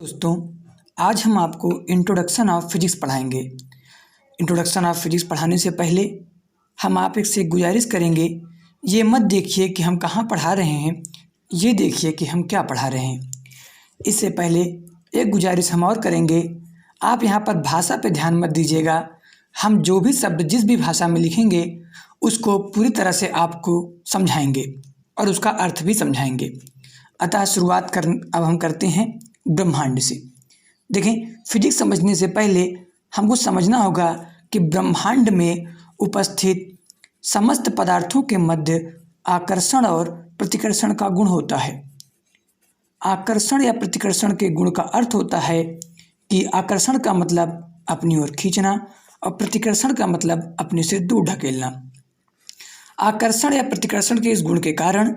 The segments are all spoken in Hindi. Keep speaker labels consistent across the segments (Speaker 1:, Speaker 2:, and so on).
Speaker 1: दोस्तों, आज हम आपको इंट्रोडक्शन ऑफ फिजिक्स पढ़ाएंगे। इंट्रोडक्शन ऑफ फिजिक्स पढ़ाने से पहले हम आप से गुजारिश करेंगे, ये मत देखिए कि हम कहाँ पढ़ा रहे हैं, ये देखिए कि हम क्या पढ़ा रहे हैं। इससे पहले एक गुजारिश हम और करेंगे, आप यहाँ पर भाषा पे ध्यान मत दीजिएगा। हम जो भी शब्द जिस भी भाषा में लिखेंगे उसको पूरी तरह से आपको समझाएंगे और उसका अर्थ भी समझाएंगे। अतः अब हम करते हैं ब्रह्मांड से। देखें, फिजिक्स समझने से पहले हमको समझना होगा कि ब्रह्मांड में उपस्थित समस्त पदार्थों के मध्य आकर्षण और प्रतिकर्षण का गुण होता है। आकर्षण या प्रतिकर्षण के गुण का अर्थ होता है कि आकर्षण का मतलब अपनी ओर खींचना और प्रतिकर्षण का मतलब अपने से दूर ढकेलना। आकर्षण या प्रतिकर्षण के इस गुण के कारण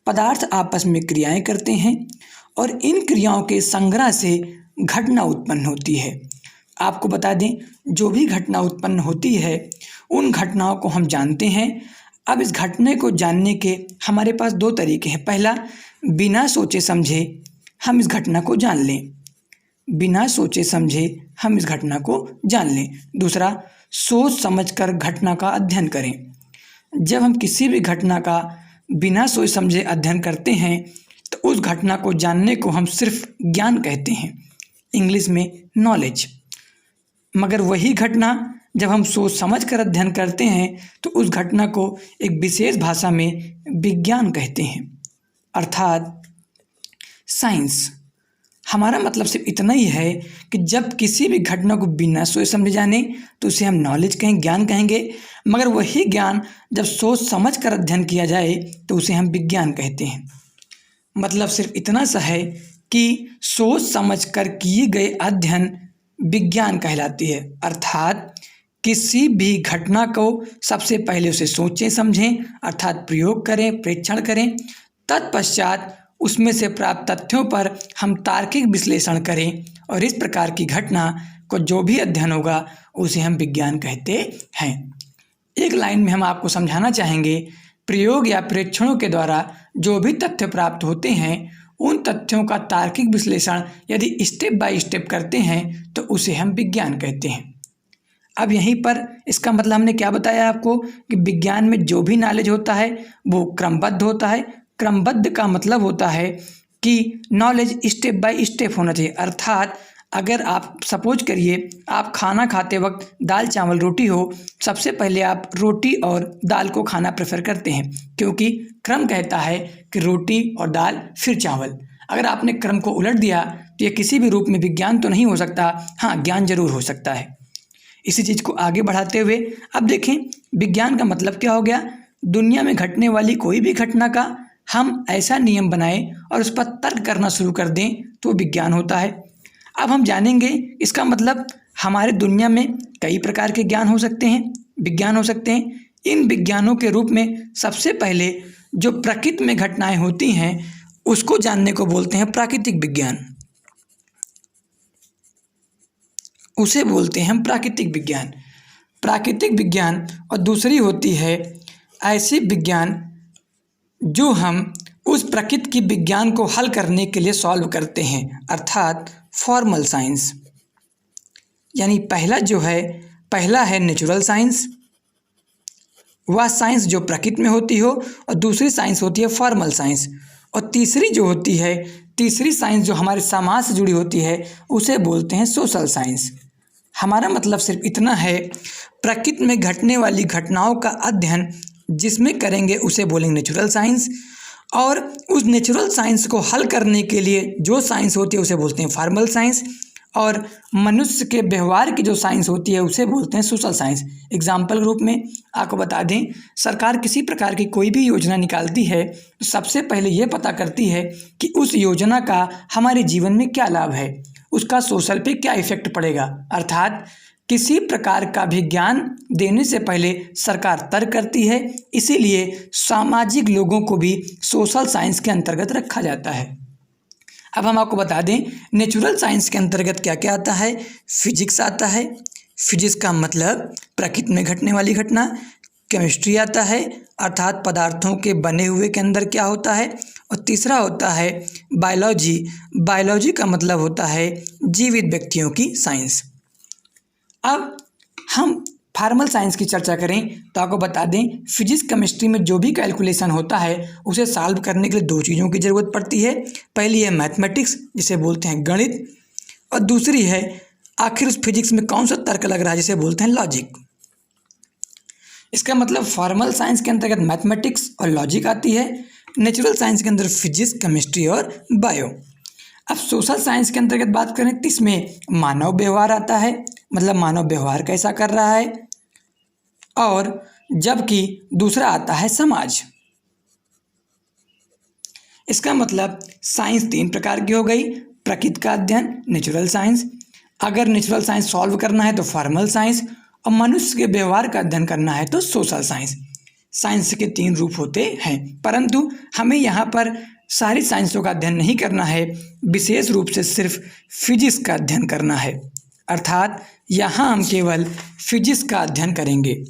Speaker 1: पदार्थ आपस में क्रियाएं करते हैं और इन क्रियाओं के संग्रह से घटना उत्पन्न होती है। आपको बता दें, जो भी घटना उत्पन्न होती है उन घटनाओं को हम जानते हैं। अब इस घटने को जानने के हमारे पास दो तरीके हैं। पहला, बिना सोचे समझे हम इस घटना को जान लें। बिना सोचे समझे हम इस घटना को जान लें। दूसरा, सोच समझकर घटना का अध्ययन करें। जब हम किसी भी घटना का बिना सोच समझे अध्ययन करते हैं तो उस घटना को जानने को हम सिर्फ ज्ञान कहते हैं, इंग्लिश में नॉलेज। मगर वही घटना जब हम सोच समझ कर अध्ययन करते हैं तो उस घटना को एक विशेष भाषा में विज्ञान कहते हैं, अर्थात साइंस। हमारा मतलब सिर्फ इतना ही है कि जब किसी भी घटना को बिना सोच समझे जाने तो उसे हम नॉलेज कहें, ज्ञान कहेंगे। मगर वही ज्ञान जब सोच समझ कर अध्ययन किया जाए तो उसे हम विज्ञान कहते हैं। मतलब सिर्फ इतना सा है कि सोच समझ कर किए गए अध्ययन विज्ञान कहलाती है। अर्थात किसी भी घटना को सबसे पहले उसे सोचें समझें, अर्थात प्रयोग करें, परीक्षण करें। तत्पश्चात उसमें से प्राप्त तथ्यों पर हम तार्किक विश्लेषण करें और इस प्रकार की घटना को जो भी अध्ययन होगा उसे हम विज्ञान कहते हैं। एक लाइन में हम आपको समझाना चाहेंगे, प्रयोग या परीक्षणों के द्वारा जो भी तथ्य प्राप्त होते हैं उन तथ्यों का तार्किक विश्लेषण यदि स्टेप बाय स्टेप करते हैं तो उसे हम विज्ञान कहते हैं। अब यहीं पर इसका मतलब हमने क्या बताया आपको कि विज्ञान में जो भी नॉलेज होता है वो क्रमबद्ध होता है। क्रमबद्ध का मतलब होता है कि नॉलेज स्टेप बाय स्टेप होना चाहिए। अर्थात अगर आप सपोज करिए आप खाना खाते वक्त दाल चावल रोटी हो, सबसे पहले आप रोटी और दाल को खाना प्रेफर करते हैं क्योंकि क्रम कहता है कि रोटी और दाल फिर चावल। अगर आपने क्रम को उलट दिया तो ये किसी भी रूप में विज्ञान तो नहीं हो सकता, हाँ ज्ञान जरूर हो सकता है। इसी चीज़ को आगे बढ़ाते हुए अब देखें, विज्ञान का मतलब क्या हो गया। दुनिया में घटने वाली कोई भी घटना का हम ऐसा नियम बनाएं और उस पर तर्क करना शुरू कर दें तो विज्ञान होता है। अब हम जानेंगे इसका मतलब हमारे दुनिया में कई प्रकार के ज्ञान हो सकते हैं, विज्ञान हो सकते हैं। इन विज्ञानों के रूप में सबसे पहले जो प्रकृति में घटनाएं होती हैं उसको जानने को बोलते हैं प्राकृतिक विज्ञान, उसे बोलते हैं हम प्राकृतिक विज्ञान। प्राकृतिक विज्ञान और दूसरी होती है ऐसी विज्ञान जो हम उस प्रकृति की विज्ञान को हल करने के लिए सॉल्व करते हैं, अर्थात फॉर्मल साइंस। यानी पहला है नेचुरल साइंस, वह साइंस जो प्रकृति में होती हो, और दूसरी साइंस होती है फॉर्मल साइंस। और तीसरी साइंस जो हमारे समाज से जुड़ी होती है उसे बोलते हैं सोशल साइंस। हमारा मतलब सिर्फ इतना है, प्रकृति में घटने वाली घटनाओं का अध्ययन जिसमें करेंगे उसे बोलेंगे नेचुरल साइंस, और उस नेचुरल साइंस को हल करने के लिए जो साइंस होती है उसे बोलते हैं फॉर्मल साइंस, और मनुष्य के व्यवहार की जो साइंस होती है उसे बोलते हैं सोशल साइंस। एग्जाम्पल रूप में आपको बता दें, सरकार किसी प्रकार की कोई भी योजना निकालती है तो सबसे पहले ये पता करती है कि उस योजना का हमारे जीवन में क्या लाभ है, उसका सोशल पे क्या इफेक्ट पड़ेगा। अर्थात किसी प्रकार का भी ज्ञान देने से पहले सरकार तर्क करती है, इसीलिए सामाजिक लोगों को भी सोशल साइंस के अंतर्गत रखा जाता है। अब हम आपको बता दें, नेचुरल साइंस के अंतर्गत क्या क्या आता है। फिजिक्स आता है। फिजिक्स का मतलब प्रकृति में घटने वाली घटना। केमिस्ट्री आता है, अर्थात पदार्थों के बने हुए के अंदर क्या होता है। और तीसरा होता है बायोलॉजी। बायोलॉजी का मतलब होता है जीवित व्यक्तियों की साइंस। अब हम फार्मल साइंस की चर्चा करें तो आपको बता दें, फिजिक्स केमिस्ट्री में जो भी कैलकुलेशन होता है उसे सॉल्व करने के लिए दो चीज़ों की ज़रूरत पड़ती है। पहली है मैथमेटिक्स, जिसे बोलते हैं गणित, और दूसरी है आखिर उस फिजिक्स में कौन सा तर्क लग रहा है, जिसे बोलते हैं लॉजिक। इसका मतलब फॉर्मल साइंस के अंतर्गत मैथमेटिक्स और लॉजिक आती है, नेचुरल साइंस के अंदर फिजिक्स, केमिस्ट्री और बायो। अब सोशल साइंस के अंतर्गत बात करें तो इसमें मानव व्यवहार आता है, मतलब मानव व्यवहार कैसा कर रहा है, और जबकि दूसरा आता है समाज। इसका मतलब साइंस तीन प्रकार की हो गई, प्रकृति का अध्ययन नेचुरल साइंस, अगर नेचुरल साइंस सॉल्व करना है तो फॉर्मल साइंस, और मनुष्य के व्यवहार का अध्ययन करना है तो सोशल साइंस। साइंस के तीन रूप होते हैं, परंतु हमें यहाँ पर सारी साइंसों का अध्ययन नहीं करना है, विशेष रूप से सिर्फ फिजिक्स का अध्ययन करना है। अर्थात यहाँ हम केवल फिजिक्स का अध्ययन करेंगे।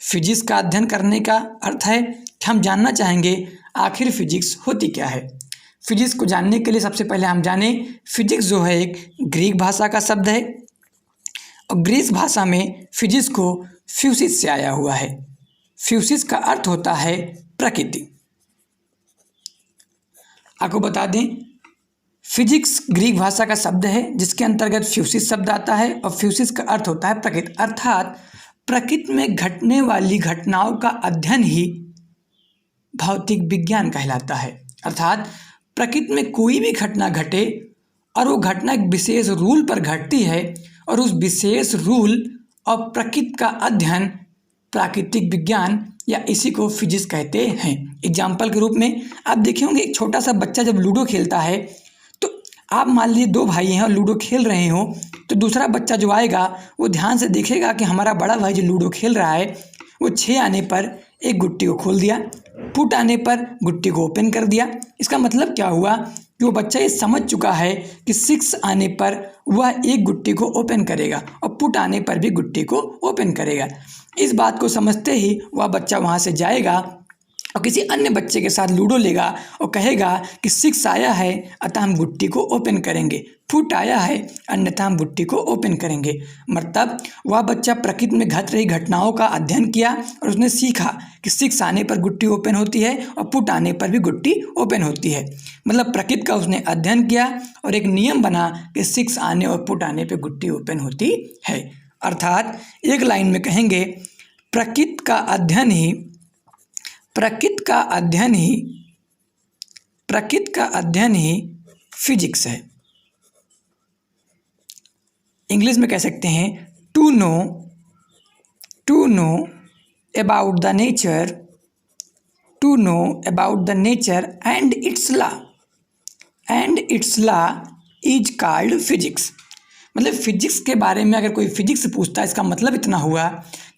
Speaker 1: फिजिक्स का अध्ययन करने का अर्थ है कि हम जानना चाहेंगे आखिर फिजिक्स होती क्या है। फिजिक्स को जानने के लिए सबसे पहले हम जाने, फिजिक्स जो है एक ग्रीक भाषा का शब्द है, और ग्रीक भाषा में फिजिक्स को फ्यूसिस से आया हुआ है। फ्यूसिस का अर्थ होता है प्रकृति। आपको बता दें, फिजिक्स ग्रीक भाषा का शब्द है जिसके अंतर्गत फ्यूसिस शब्द आता है, और फ्यूसिस का अर्थ होता है प्रकृति। अर्थात प्रकृति में घटने वाली घटनाओं का अध्ययन ही भौतिक विज्ञान कहलाता है। अर्थात प्रकृति में कोई भी घटना घटे और वो घटना एक विशेष रूल पर घटती है, और उस विशेष रूल और प्रकृति का अध्ययन प्राकृतिक विज्ञान या इसी को फिजिक्स कहते हैं। एग्जाम्पल के रूप में आप देखे होंगे, एक छोटा सा बच्चा जब लूडो खेलता है तो आप मान लीजिए दो भाई हैं और लूडो खेल रहे हो, तो दूसरा बच्चा जो आएगा वो ध्यान से देखेगा कि हमारा बड़ा भाई जो लूडो खेल रहा है वो 6 आने पर एक गुट्टी को खोल दिया, फुट आने पर गुट्टी को ओपन कर दिया। इसका मतलब क्या हुआ कि वो बच्चा ये समझ चुका है कि 6 आने पर वह एक गुट्टी को ओपन करेगा और पुट आने पर भी गुट्टी को ओपन करेगा। इस बात को समझते ही वह बच्चा वहाँ से जाएगा और किसी अन्य बच्चे के साथ लूडो लेगा और कहेगा कि 6 आया है अतः हम गुट्टी को ओपन करेंगे, फुट आया है अन्यथा हम गुट्टी को ओपन करेंगे। मतलब वह बच्चा प्रकृति में घट रही घटनाओं का अध्ययन किया और उसने सीखा कि 6 आने पर गुट्टी ओपन होती है और फुट आने पर भी गुट्टी ओपन होती है। मतलब प्रकृति का उसने अध्ययन किया और एक नियम बना कि 6 आने और फुट आने पर गुट्टी ओपन होती है। अर्थात एक लाइन में कहेंगे, प्रकृति का अध्ययन ही फिजिक्स है। इंग्लिश में कह सकते हैं to know about the nature and its law is called physics. मतलब फिजिक्स के बारे में अगर कोई फिजिक्स पूछता है, इसका मतलब इतना हुआ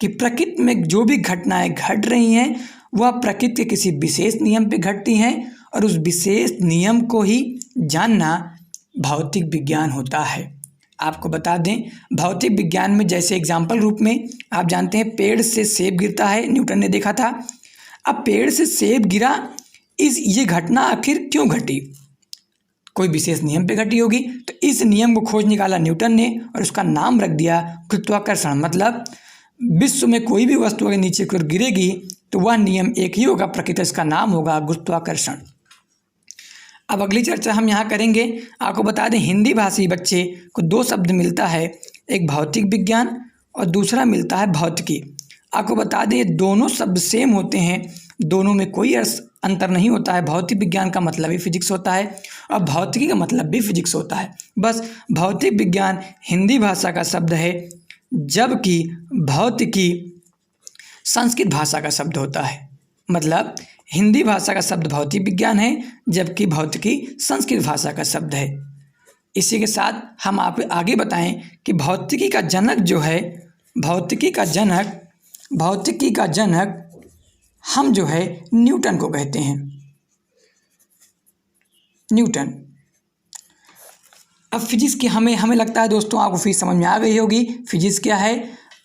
Speaker 1: कि प्रकृति में जो भी घटनाएं घट रही हैं वह प्रकृति के किसी विशेष नियम पे घटती हैं और उस विशेष नियम को ही जानना भौतिक विज्ञान होता है। आपको बता दें, भौतिक विज्ञान में जैसे एग्जाम्पल रूप में आप जानते हैं पेड़ से सेब गिरता है, न्यूटन ने देखा था। अब पेड़ से सेब गिरा, ये घटना आखिर क्यों घटी? कोई विशेष नियम पे घटी होगी। तो इस नियम को खोज निकाला न्यूटन ने और उसका नाम रख दिया गुरुत्वाकर्षण। मतलब विश्व में कोई भी वस्तु अगर नीचे की ओर गिरेगी तो वह नियम एक ही होगा प्रकृति, इसका नाम होगा गुरुत्वाकर्षण। अब अगली चर्चा हम यहाँ करेंगे। आपको बता दें, हिंदी भाषी बच्चे को 2 शब्द मिलता है, एक भौतिक विज्ञान और दूसरा मिलता है भौतिकी। आपको बता दें, ये दोनों शब्द सेम होते हैं, दोनों में कोई अंतर नहीं होता है। भौतिक विज्ञान का मतलब भी फिजिक्स होता है और भौतिकी का मतलब भी फिजिक्स होता है। बस भौतिक विज्ञान हिंदी भाषा का शब्द है, जबकि भौतिकी संस्कृत भाषा का शब्द होता है। मतलब हिंदी भाषा का शब्द भौतिक विज्ञान है, जबकि भौतिकी संस्कृत भाषा का शब्द है। इसी के साथ हम आप आगे बताएं कि भौतिकी का जनक जो है, भौतिकी का जनक हम जो है न्यूटन को कहते हैं। न्यूटन। अब फिजिक्स की हमें लगता है दोस्तों आपको फिजिक्स समझ में आ गई होगी। फिजिक्स क्या है?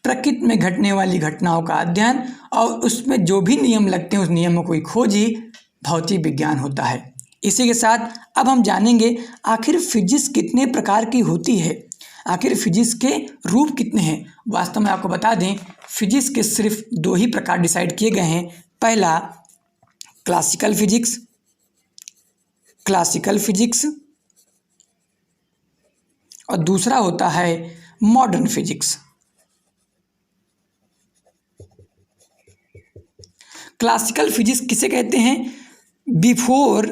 Speaker 1: प्रकृति में घटने वाली घटनाओं का अध्ययन और उसमें जो भी नियम लगते हैं उस नियमों की खोज ही भौतिक विज्ञान होता है। इसी के साथ अब हम जानेंगे आखिर फिजिक्स कितने प्रकार की होती है, आखिर फिजिक्स के रूप कितने हैं। वास्तव में आपको बता दें, फिजिक्स के सिर्फ दो ही प्रकार डिसाइड किए गए हैं। पहला क्लासिकल फिजिक्स और दूसरा होता है मॉडर्न फिजिक्स। क्लासिकल फिजिक्स किसे कहते हैं? बिफोर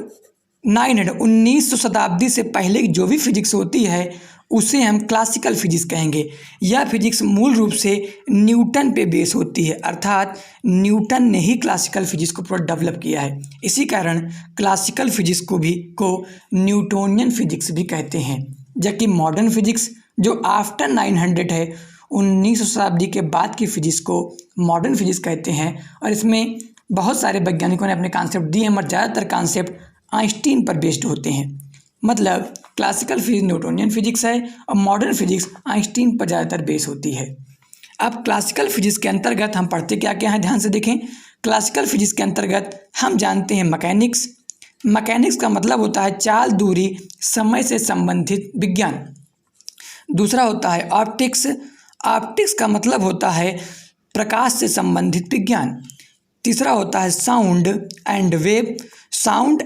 Speaker 1: 1900 शताब्दी से पहले की जो भी फिजिक्स होती है उसे हम क्लासिकल फिजिक्स कहेंगे। यह फिजिक्स मूल रूप से न्यूटन पे बेस होती है, अर्थात न्यूटन ने ही क्लासिकल फिजिक्स को पूरा डेवलप किया है। इसी कारण क्लासिकल फिजिक्स को न्यूटोनियन फिजिक्स भी कहते हैं। जबकि मॉडर्न फिजिक्स जो आफ्टर 900 है, 1900 शताब्दी के बाद की फिजिक्स को मॉडर्न फिजिक्स कहते हैं। और इसमें बहुत सारे वैज्ञानिकों ने अपने कॉन्सेप्ट दिए हैं, मगर ज़्यादातर कॉन्सेप्ट आइंस्टीन पर बेस्ड होते हैं। मतलब क्लासिकल फिजिक्स न्यूटोनियन फिजिक्स है और मॉडर्न फिजिक्स आइंस्टीन पर ज़्यादातर बेस होती है। अब क्लासिकल फिजिक्स के अंतर्गत हम पढ़ते क्या क्या हैं, ध्यान से देखें। क्लासिकल फिजिक्स के अंतर्गत हम जानते हैं मैकेनिक्स का मतलब होता है चाल, दूरी, समय से संबंधित विज्ञान। दूसरा होता है ऑप्टिक्स का मतलब होता है प्रकाश से संबंधित विज्ञान। तीसरा होता है साउंड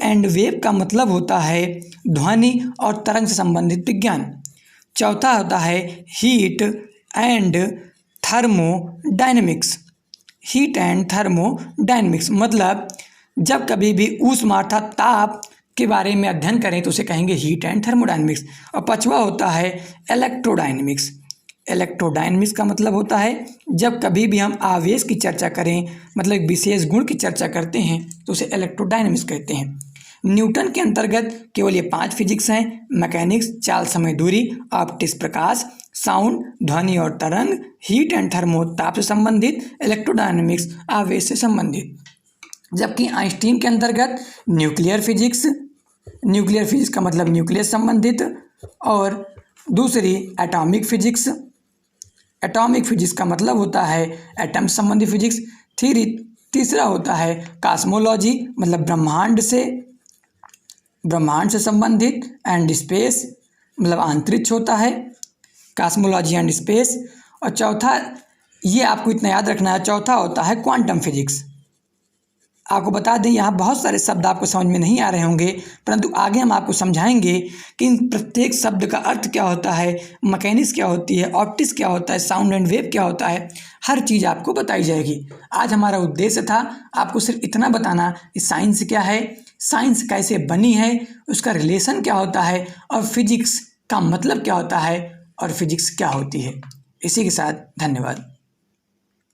Speaker 1: एंड वेव का मतलब होता है ध्वनि और तरंग से संबंधित विज्ञान। चौथा होता है हीट एंड थर्मोडायनेमिक्स, मतलब जब कभी भी ऊष्मा अर्थात ताप के बारे में अध्ययन करें तो उसे कहेंगे हीट एंड थर्मोडायनेमिक्स। और पांचवा होता है इलेक्ट्रोडायनेमिक्स का मतलब होता है जब कभी भी हम आवेश की चर्चा करें, मतलब एक विशेष गुण की चर्चा करते हैं तो उसे इलेक्ट्रोडायनेमिक्स कहते हैं। न्यूटन के अंतर्गत केवल ये 5 फिजिक्स हैं: मैकेनिक्स चाल समय दूरी, ऑप्टिक्स प्रकाश, साउंड ध्वनि और तरंग, हीट एंड थर्मो ताप से संबंधित, इलेक्ट्रोडायनेमिक्स आवेश से संबंधित। जबकि आइंस्टीन के अंतर्गत न्यूक्लियर फिजिक्स का मतलब न्यूक्लियस संबंधित, और दूसरी एटॉमिक फिजिक्स का मतलब होता है एटम संबंधी फिजिक्स। तीसरा होता है कॉस्मोलॉजी, मतलब ब्रह्मांड से संबंधित, एंड स्पेस मतलब अंतरिक्ष होता है, कॉस्मोलॉजी एंड स्पेस। और चौथा, ये आपको इतना याद रखना है, चौथा होता है क्वांटम फिजिक्स। आपको बता दें, यहाँ बहुत सारे शब्द आपको समझ में नहीं आ रहे होंगे, परंतु आगे हम आपको समझाएंगे कि इन प्रत्येक शब्द का अर्थ क्या होता है, मैकेनिक्स क्या होती है, ऑप्टिक्स क्या होता है, साउंड एंड वेव क्या होता है, हर चीज़ आपको बताई जाएगी। आज हमारा उद्देश्य था आपको सिर्फ इतना बताना कि साइंस क्या है, साइंस कैसे बनी है, उसका रिलेशन क्या होता है, और फिजिक्स का मतलब क्या होता है, और फिजिक्स क्या होती है। इसी के साथ धन्यवाद।